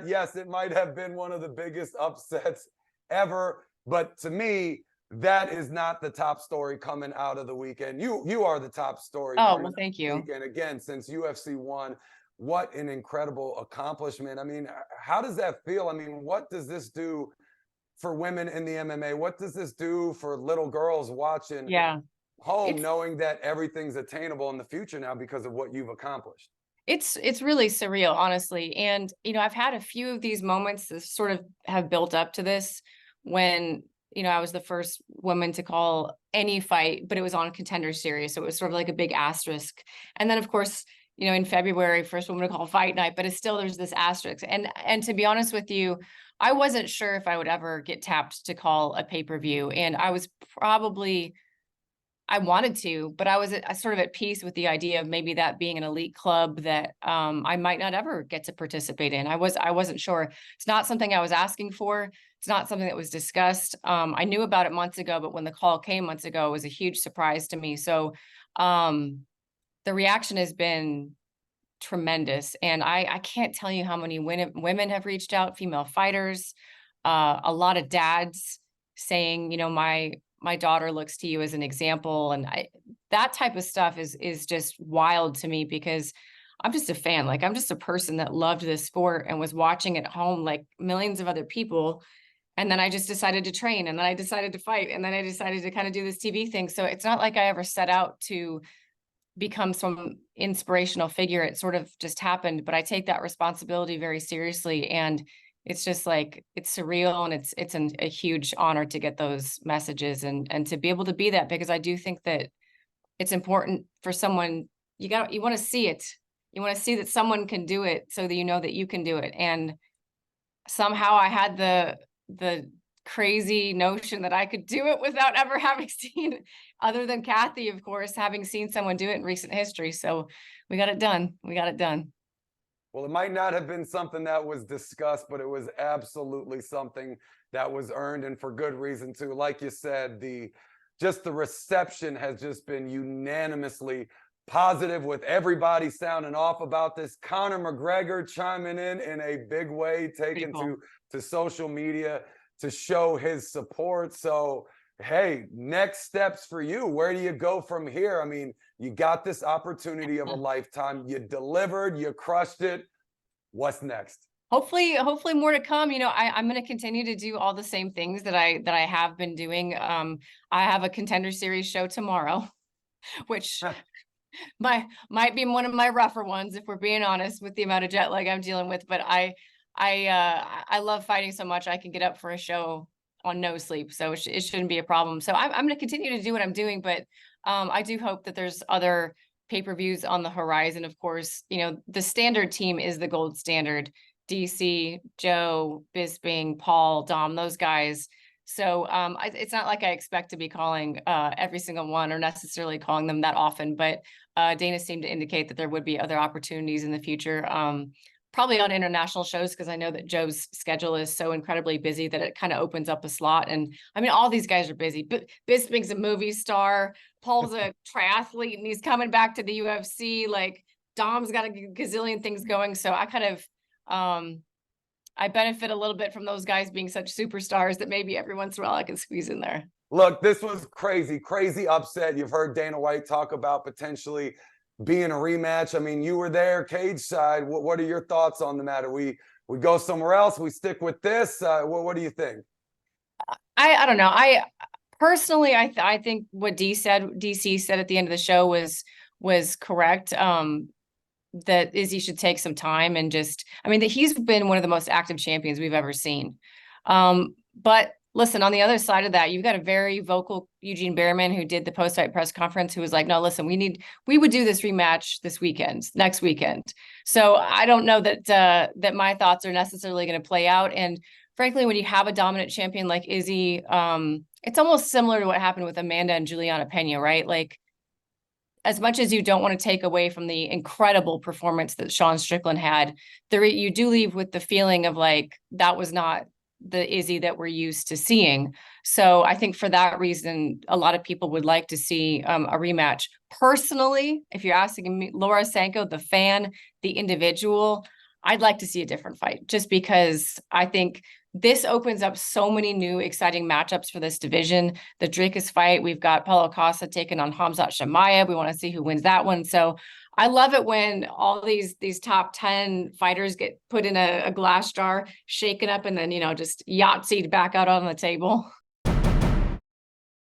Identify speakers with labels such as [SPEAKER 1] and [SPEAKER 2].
[SPEAKER 1] yes, it might have been one of the biggest upsets ever, but to me, that is not the top story coming out of the weekend. You are the top story
[SPEAKER 2] Oh,
[SPEAKER 1] coming
[SPEAKER 2] well,
[SPEAKER 1] out
[SPEAKER 2] thank
[SPEAKER 1] of the
[SPEAKER 2] you.
[SPEAKER 1] weekend. Again, since UFC won, what an incredible accomplishment. I mean, how does that feel? I mean, what does this do for women in the MMA? What does this do for little girls watching
[SPEAKER 2] Yeah.
[SPEAKER 1] home,
[SPEAKER 2] It's
[SPEAKER 1] knowing that everything's attainable in the future now because of what you've accomplished?
[SPEAKER 2] it's really surreal, honestly. And I've had a few of these moments that sort of have built up to this when, I was the first woman to call any fight, but it was on Contender Series. So it was sort of like a big asterisk. And then of course, in February, first woman to call Fight Night, but it's still there's this asterisk. And to be honest with you, I wasn't sure if I would ever get tapped to call a pay-per-view. And I wanted to, but I was sort of at peace with the idea of maybe that being an elite club that I might not ever get to participate in. I wasn't sure. It's not something I was asking for. It's not something that was discussed. I knew about it months ago, but when the call came months ago, it was a huge surprise to me. So the reaction has been tremendous, and I can't tell you how many women have reached out, female fighters, a lot of dads saying, my daughter looks to you as an example. And that type of stuff is just wild to me because I'm just a fan. Like, I'm just a person that loved this sport and was watching at home like millions of other people. And then I just decided to train, and then I decided to fight, and then I decided to kind of do this TV thing. So it's not like I ever set out to become some inspirational figure. It sort of just happened, but I take that responsibility very seriously. And it's just like, it's surreal, and it's a huge honor to get those messages and to be able to be that, because I do think that it's important for someone. You want to see it. You want to see that someone can do it so that you know that you can do it. And somehow I had the crazy notion that I could do it without ever having seen, other than Kathy, of course, having seen someone do it in recent history. So we got it done. We got it done.
[SPEAKER 1] Well, it might not have been something that was discussed, but it was absolutely something that was earned, and for good reason too. Like you said, the reception has just been unanimously positive, with everybody sounding off about this. Conor McGregor chiming in a big way,
[SPEAKER 2] Pretty
[SPEAKER 1] taking
[SPEAKER 2] cool.
[SPEAKER 1] to social media to show his support. So, hey, next steps for you. Where do you go from here? I mean, you got this opportunity of a lifetime. You delivered, you crushed it. What's next?
[SPEAKER 2] Hopefully more to come. I'm going to continue to do all the same things that I have been doing. I have a Contender Series show tomorrow, which might be one of my rougher ones, if we're being honest, with the amount of jet lag I'm dealing with. But I love fighting so much. I can get up for a show on no sleep, so it shouldn't be a problem. So I'm going to continue to do what I'm doing, but I do hope that there's other pay-per-views on the horizon. Of course, the standard team is the gold standard. DC, Joe, Bisping, Paul, Dom, those guys. So it's not like I expect to be calling every single one, or necessarily calling them that often, but Dana seemed to indicate that there would be other opportunities in the future, probably on international shows, because I know that Joe's schedule is so incredibly busy that it kind of opens up a slot. And I mean, all these guys are busy. But Bisping's a movie star, Paul's a triathlete, and he's coming back to the UFC. Like, Dom's got a gazillion things going. So I kind of I benefit a little bit from those guys being such superstars that maybe every once in a while I can squeeze in there.
[SPEAKER 1] Look, this was crazy, crazy upset. You've heard Dana White talk about potentially being a rematch. I mean, you were there, cage side. What are your thoughts on the matter? We go somewhere else. We stick with this. What do you think?
[SPEAKER 2] I don't know. I personally, I think what DC said at the end of the show was correct. That Izzy should take some time and just, I mean, that he's been one of the most active champions we've ever seen. But listen, on the other side of that, you've got a very vocal Eugene Behrman, who did the post-fight press conference, who was like, no, listen, we would do this rematch next weekend. So I don't know that my thoughts are necessarily going to play out. And frankly, when you have a dominant champion like Izzy, it's almost similar to what happened with Amanda and Juliana Pena, right? Like, as much as you don't want to take away from the incredible performance that Sean Strickland had, you do leave with the feeling of like, that was not the Izzy that we're used to seeing. So I think for that reason, a lot of people would like to see a rematch. Personally, if you're asking me, Laura Sanko, the fan, the individual, I'd like to see a different fight, just because I think this opens up so many new exciting matchups for this division. The Dricus fight, we've got Paulo Costa taking on Khamzat Chimaev. We want to see who wins that one. So I love it when all these top 10 fighters get put in a glass jar, shaken up, and then, just Yahtzeed back out on the table.